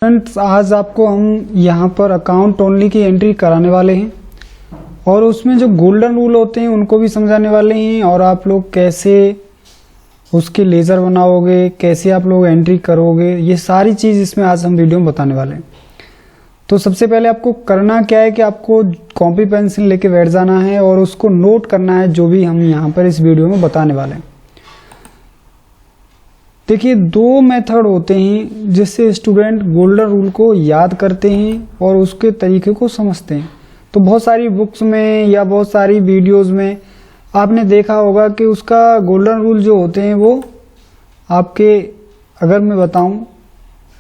Friends, आज आपको हम यहाँ पर अकाउंट ओनली की एंट्री कराने वाले हैं और उसमें जो गोल्डन रूल होते हैं उनको भी समझाने वाले हैं और आप लोग कैसे उसके लेज़र बनाओगे, कैसे आप लोग एंट्री करोगे, ये सारी चीज़ इसमें आज हम वीडियो में बताने वाले हैं। तो सबसे पहले आपको करना क्या है कि आपको कॉपी पेंसिल लेके बैठ जाना है और उसको नोट करना है जो भी हम यहाँ पर इस वीडियो में बताने वाले हैं। देखिए, दो मेथड होते हैं जिससे स्टूडेंट गोल्डन रूल को याद करते हैं और उसके तरीके को समझते हैं। तो बहुत सारी बुक्स में या बहुत सारी वीडियोस में आपने देखा होगा कि उसका गोल्डन रूल जो होते हैं वो आपके, अगर मैं बताऊं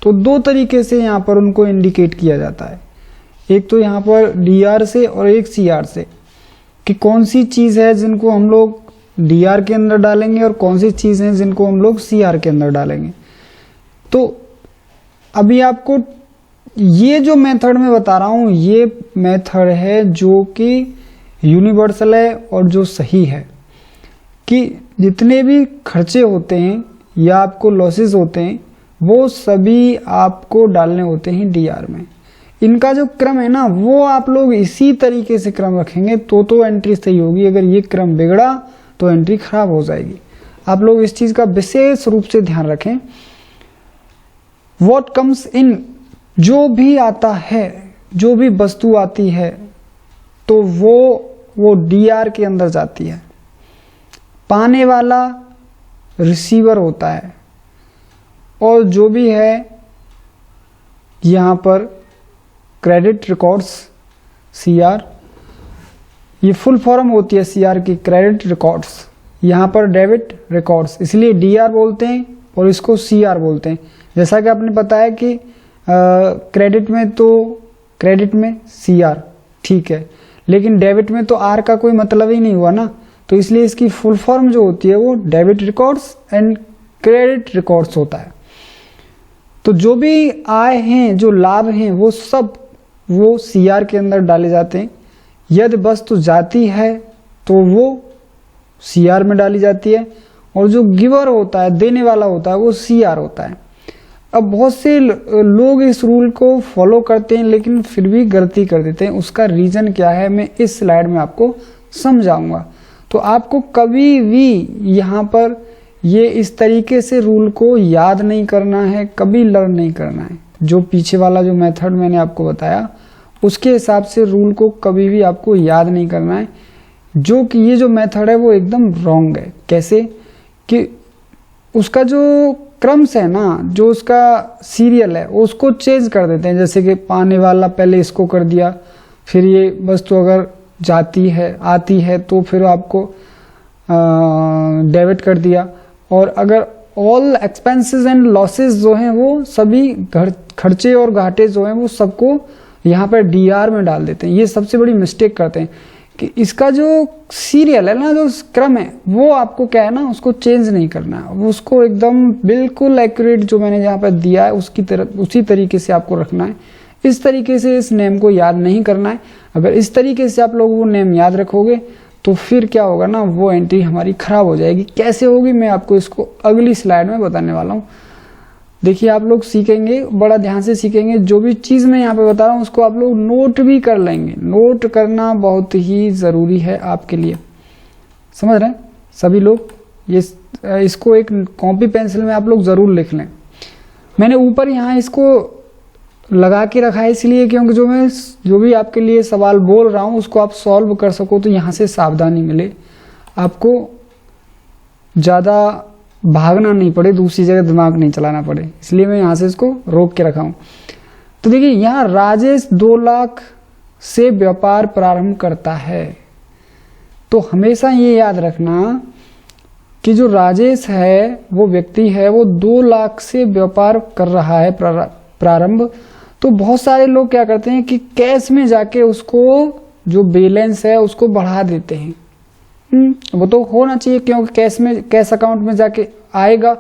तो दो तरीके से यहाँ पर उनको इंडिकेट किया जाता है। एक तो यहाँ पर DR से और एक CR से, कि कौन सी चीज़ है जिनको हम लोग DR के अंदर डालेंगे और कौन सी चीज़ हैं जिनको हम लोग CR के अंदर डालेंगे। तो अभी आपको ये जो मेथड मैं बता रहा हूँ, ये मेथड है जो कि यूनिवर्सल है और जो सही है, कि जितने भी खर्चे होते हैं या आपको लॉसेस होते हैं वो सभी आपको डालने होते हैं DR में। इनका जो क्रम है ना, वो आप लोग इसी तरीके से क्रम रखेंगे तो एंट्री सही होगी। अगर ये क्रम बिगड़ा तो एंट्री खराब हो जाएगी। आप लोग इस चीज का विशेष रूप से ध्यान रखें। व्हाट कम्स इन, जो भी आता है, जो भी वस्तु आती है तो वो DR के अंदर जाती है। पाने वाला रिसीवर होता है और जो भी है यहां पर क्रेडिट रिकॉर्ड्स CR, ये फुल फॉर्म होती है CR की, क्रेडिट रिकॉर्ड्स। यहाँ पर डेबिट रिकॉर्ड्स, इसलिए DR बोलते हैं और इसको CR बोलते हैं। जैसा कि आपने बताया कि क्रेडिट में तो क्रेडिट में CR ठीक है, लेकिन डेबिट में तो R का कोई मतलब ही नहीं हुआ ना, तो इसलिए इसकी फुल फॉर्म जो होती है वो debit records and credit records होता है। तो जो भी आय हैं, जो लाभ हैं, वो सब वो CR के अंदर डाले जाते हैं। यदि वस्तु जाती है तो वो CR में डाली जाती है और जो गिवर होता है, देने वाला होता है, वो CR होता है। अब बहुत से लोग इस रूल को फॉलो करते हैं लेकिन फिर भी गलती कर देते हैं। उसका रीजन क्या है मैं इस स्लाइड में आपको समझाऊंगा। तो आपको कभी भी यहाँ पर ये इस तरीके से रूल को याद नहीं करना है, कभी लर्न नहीं करना है। जो पीछे वाला जो मेथड मैंने आपको बताया उसके हिसाब से रूल को कभी भी आपको याद नहीं करना है। जो कि ये जो मेथड है वो एकदम रॉन्ग है। कैसे कि उसका जो क्रम्स है ना, जो उसका सीरियल है उसको चेंज कर देते हैं। जैसे कि पाने वाला पहले इसको कर दिया, फिर ये वस्तु अगर जाती है, आती है तो फिर आपको डेबिट कर दिया, और अगर ऑल एक्सपेंसेस एंड लॉसेस जो हैं वो सभी खर्चे और घाटे जो हैं वो सबको यहाँ पर DR में डाल देते हैं। ये सबसे बड़ी मिस्टेक करते हैं कि इसका जो सीरियल है ना, जो क्रम है, वो आपको क्या है ना, उसको चेंज नहीं करना है। उसको एकदम बिल्कुल एक्यूरेट जो मैंने यहाँ पर दिया है उसकी तरह उसी तरीके से आपको रखना है। इस तरीके से इस नेम को याद नहीं करना है। अगर इस तरीके से आप लोग वो नेम याद रखोगे तो फिर क्या होगा ना, वो एंट्री हमारी खराब हो जाएगी। कैसे होगी मैं आपको इसको अगली स्लाइड में बताने वाला हूँ। देखिए, आप लोग सीखेंगे, बड़ा ध्यान से सीखेंगे। जो भी चीज़ मैं यहाँ पे बता रहा हूँ उसको आप लोग नोट भी कर लेंगे। नोट करना बहुत ही ज़रूरी है आपके लिए, समझ रहे हैं सभी लोग। ये इसको एक कॉपी पेंसिल में आप लोग ज़रूर लिख लें। मैंने ऊपर यहाँ इसको लगा के रखा है इसलिए क्योंकि जो भी आपके लिए सवाल बोल रहा हूँ उसको आप सॉल्व कर सको, तो यहाँ से सावधानी मिले, आपको ज़्यादा भागना नहीं पड़े, दूसरी जगह दिमाग नहीं चलाना पड़े, इसलिए मैं यहाँ से इसको रोक के रखा हूँ। तो देखिए, यहाँ राजेश 2 लाख से व्यापार प्रारंभ करता है। तो हमेशा ये याद रखना कि जो राजेश है वो व्यक्ति है, वो 2 लाख से व्यापार कर रहा है प्रारंभ। तो बहुत सारे लोग क्या करते हैं कि कैश में जाके उसको जो बैलेंस है उसको बढ़ा देते हैं। वो तो होना चाहिए क्योंकि कैश अकाउंट में जाके आएगा,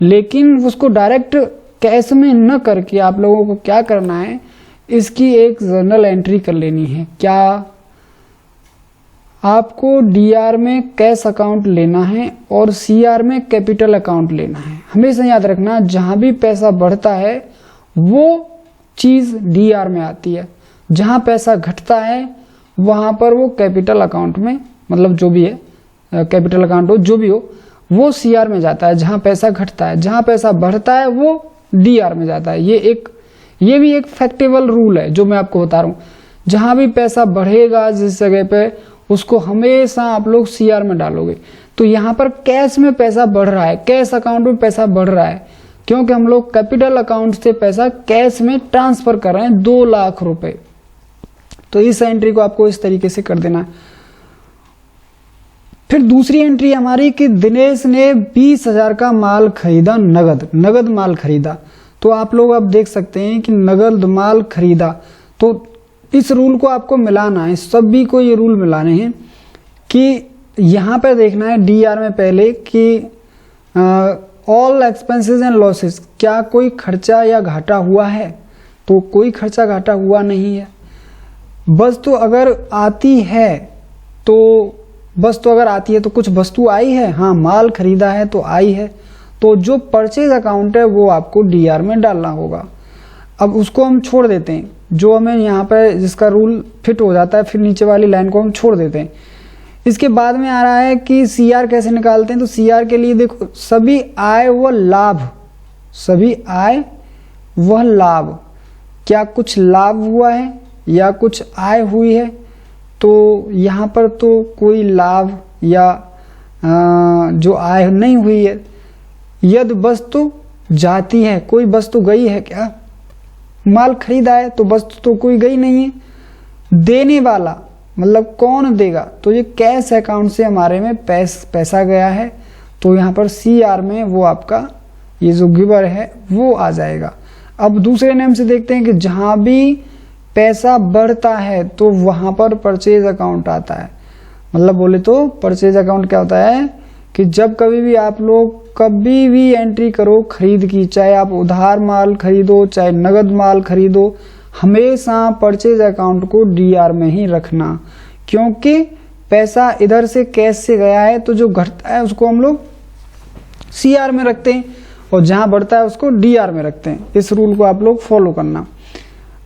लेकिन उसको डायरेक्ट कैश में न करके आप लोगों को क्या करना है, इसकी एक जर्नल एंट्री कर लेनी है। क्या आपको DR में कैश अकाउंट लेना है और CR में कैपिटल अकाउंट लेना है। हमेशा याद रखना, जहां भी पैसा बढ़ता है वो चीज डीआर में आती है। जहां पैसा घटता है वहां पर वो कैपिटल अकाउंट में, मतलब जो भी है कैपिटल अकाउंट हो जो भी हो, वो सीआर में जाता है जहां पैसा घटता है। जहां पैसा बढ़ता है वो डीआर में जाता है। ये भी एक फैक्टेबल रूल है जो मैं आपको बता रहा हूं। जहां भी पैसा बढ़ेगा जिस जगह पे, उसको हमेशा आप लोग सीआर में डालोगे। तो यहाँ पर कैश में पैसा बढ़ रहा है, कैश अकाउंट में पैसा बढ़ रहा है, क्योंकि हम लोग कैपिटल अकाउंट से पैसा कैश में ट्रांसफर कर रहे हैं 2 लाख रुपए। तो इस एंट्री को आपको इस तरीके से कर देना है। फिर दूसरी एंट्री हमारी कि दिनेश ने 20,000 का माल खरीदा, नगद माल खरीदा। तो आप लोग अब देख सकते हैं कि नगद माल खरीदा, तो इस रूल को आपको मिलाना है, सभी को ये रूल मिलाने हैं कि यहां पर देखना है डीआर में पहले कि ऑल एक्सपेंसेस एंड लॉसेस, क्या कोई खर्चा या घाटा हुआ है? तो कोई खर्चा घाटा हुआ नहीं है। वस्तु अगर आती है तो कुछ वस्तु आई है, हाँ माल खरीदा है तो आई है, तो जो परचेज अकाउंट है वो आपको डीआर में डालना होगा। अब उसको हम छोड़ देते हैं, जो हमें यहाँ पर जिसका रूल फिट हो जाता है, फिर नीचे वाली लाइन को हम छोड़ देते हैं। इसके बाद में आ रहा है कि सीआर कैसे निकालते हैं। तो सीआर के लिए देखो, सभी आय व लाभ, क्या कुछ लाभ हुआ है या कुछ आय हुई है? तो यहाँ पर तो कोई लाभ या जो आय नहीं हुई है। यदि वस्तु जाती है, कोई वस्तु गई है क्या? माल खरीदा है तो वस्तु तो कोई गई नहीं है। देने वाला मतलब कौन देगा? तो ये कैश अकाउंट से हमारे में पैसा गया है, तो यहाँ पर सीआर में वो आपका ये जो गिवर है वो आ जाएगा। अब दूसरे नेम से देखते हैं कि जहां भी पैसा बढ़ता है तो वहां पर परचेज अकाउंट आता है। मतलब बोले तो परचेज अकाउंट क्या होता है कि जब कभी भी आप लोग कभी भी एंट्री करो खरीद की, चाहे आप उधार माल खरीदो चाहे नगद माल खरीदो, हमेशा परचेज अकाउंट को डीआर में ही रखना, क्योंकि पैसा इधर से कैश से गया है तो जो घटता है उसको हम लोग सीआर में रखते हैं और जहां बढ़ता है उसको डीआर में रखते हैं। इस रूल को आप लोग फॉलो करना।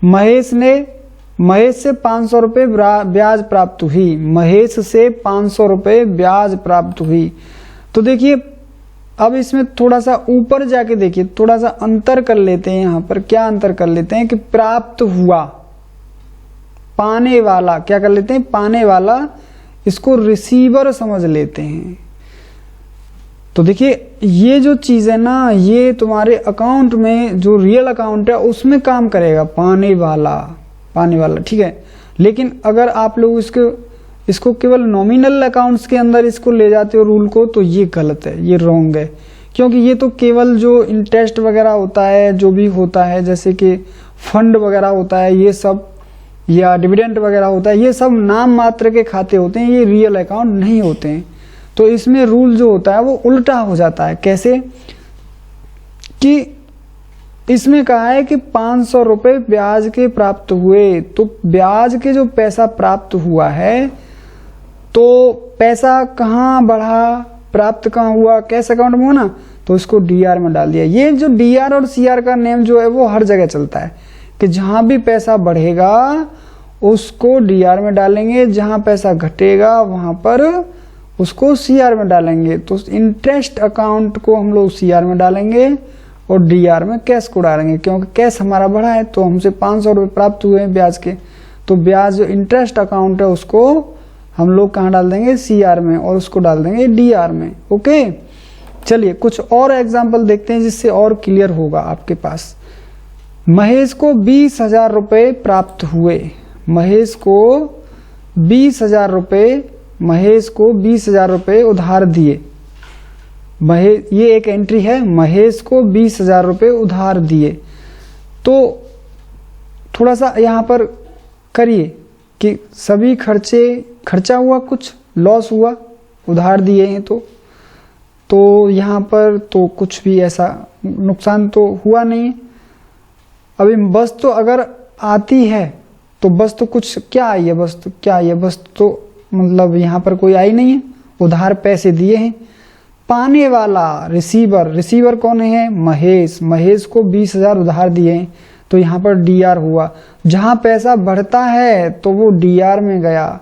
महेश से 500 रुपए ब्याज प्राप्त हुई, महेश से 500 रुपए ब्याज प्राप्त हुई। तो देखिए अब इसमें थोड़ा सा ऊपर जाके देखिए, थोड़ा सा अंतर कर लेते हैं। यहां पर क्या अंतर कर लेते हैं कि प्राप्त हुआ, पाने वाला क्या कर लेते हैं, पाने वाला, इसको रिसीवर समझ लेते हैं। तो देखिए ये जो चीज है ना, ये तुम्हारे अकाउंट में जो रियल अकाउंट है उसमें काम करेगा, पाने वाला, ठीक है। लेकिन अगर आप लोग इसको केवल नॉमिनल अकाउंट्स के अंदर इसको ले जाते हो रूल को, तो ये गलत है, ये रॉन्ग है। क्योंकि ये तो केवल जो इंटरेस्ट वगैरह होता है, जो भी होता है, जैसे कि फंड वगैरह होता है, ये सब, या डिविडेंड वगैरह होता है, ये सब नाम मात्र के खाते होते हैं, ये रियल अकाउंट नहीं होते हैं। तो इसमें रूल जो होता है वो उल्टा हो जाता है। कैसे कि इसमें कहा है कि 500 रुपए ब्याज के प्राप्त हुए, तो ब्याज के जो पैसा प्राप्त हुआ है, तो पैसा कहाँ बढ़ा, प्राप्त कहाँ हुआ, कैश अकाउंट में हो ना, तो इसको डीआर में डाल दिया। ये जो डीआर और सीआर का नेम जो है वो हर जगह चलता है कि जहां भी पैसा बढ़ेगा उसको डीआर में डालेंगे, जहां पैसा घटेगा वहां पर उसको सीआर में डालेंगे। तो इंटरेस्ट अकाउंट को हम लोग सीआर में डालेंगे और डीआर में कैश को डालेंगे, क्योंकि कैश हमारा बढ़ा है, तो हमसे 500 रुपये प्राप्त हुए हैं ब्याज के, तो ब्याज जो इंटरेस्ट अकाउंट है उसको हम लोग कहाँ डाल देंगे, सीआर में, और उसको डाल देंगे डीआर में। ओके, चलिए कुछ और एग्जाम्पल देखते हैं जिससे और क्लियर होगा आपके पास। महेश को 20,000 रुपये प्राप्त हुए, महेश को 20,000 रुपये उधार दिए। ये एक एंट्री है, महेश को 20,000 रुपये उधार दिए। तो थोड़ा सा यहाँ पर करिए कि सभी खर्चा हुआ, कुछ लॉस हुआ, उधार दिए हैं तो यहाँ पर तो कुछ भी ऐसा नुकसान तो हुआ नहीं। अभी वस्तु अगर आती है तो वस्तु कुछ क्या आई है, वस्तु तो मतलब यहाँ पर कोई आई नहीं है, उधार पैसे दिए हैं, पाने वाला रिसीवर, रिसीवर कौन है? महेश। महेश को 20,000 उधार दिए तो यहाँ पर डीआर हुआ। जहां पैसा बढ़ता है तो वो डीआर में गया,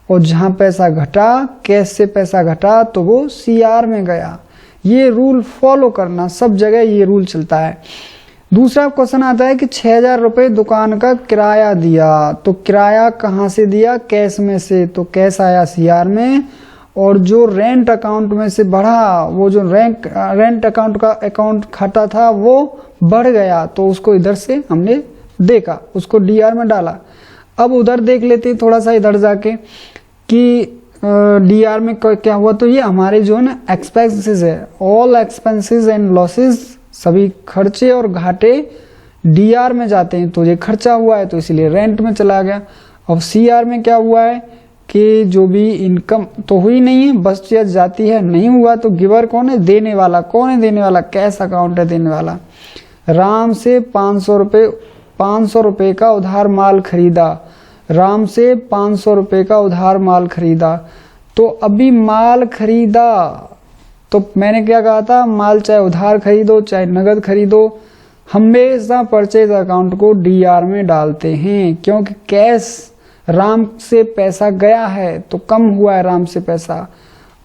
और जहां पैसा घटा, कैश से पैसा घटा, तो वो सीआर में गया। ये रूल फॉलो करना, सब जगह ये रूल चलता है। दूसरा क्वेश्चन आता है कि 6,000 रुपए दुकान का किराया दिया, तो किराया कहाँ से दिया? कैश में से, तो कैश आया सीआर में। और जो रेंट अकाउंट में से बढ़ा, वो जो रेंट अकाउंट का अकाउंट खाता था वो बढ़ गया, तो उसको इधर से हमने देखा, उसको डीआर में डाला। अब उधर देख लेते थोड़ा सा इधर जाके कि डीआर में क्या हुआ। तो ये हमारे जो है ना एक्सपेंसेस है, ऑल एक्सपेंसेस एंड लॉसेस, सभी खर्चे और घाटे डीआर में जाते हैं। तो ये खर्चा हुआ है तो इसलिए रेंट में चला गया। अब सीआर में क्या हुआ है कि जो भी इनकम तो हुई नहीं है, बस चीज जाती है, नहीं हुआ तो गिवर कौन है? देने वाला। कौन है देने वाला? कैश अकाउंट है देने वाला। राम से 500 रुपए का उधार माल खरीदा। राम से 500 रुपए का उधार माल खरीदा। तो अभी माल खरीदा तो मैंने क्या कहा था? माल चाहे उधार खरीदो चाहे नगद खरीदो, हमेशा परचेज अकाउंट को डीआर में डालते हैं, क्योंकि कैश राम से पैसा गया है तो कम हुआ है राम से पैसा,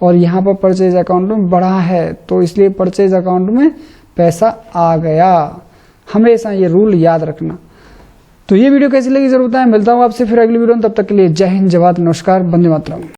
और यहाँ पर परचेज अकाउंट में बढ़ा है, तो इसलिए परचेज अकाउंट में पैसा आ गया। हमेशा ये रूल याद रखना। तो ये वीडियो कैसी लगी जरूर बताएं। मिलता हूँ आपसे फिर अगली वीडियो में, तब तक के लिए जय हिंद, जय भारत, नमस्कार, वंदे मातरम।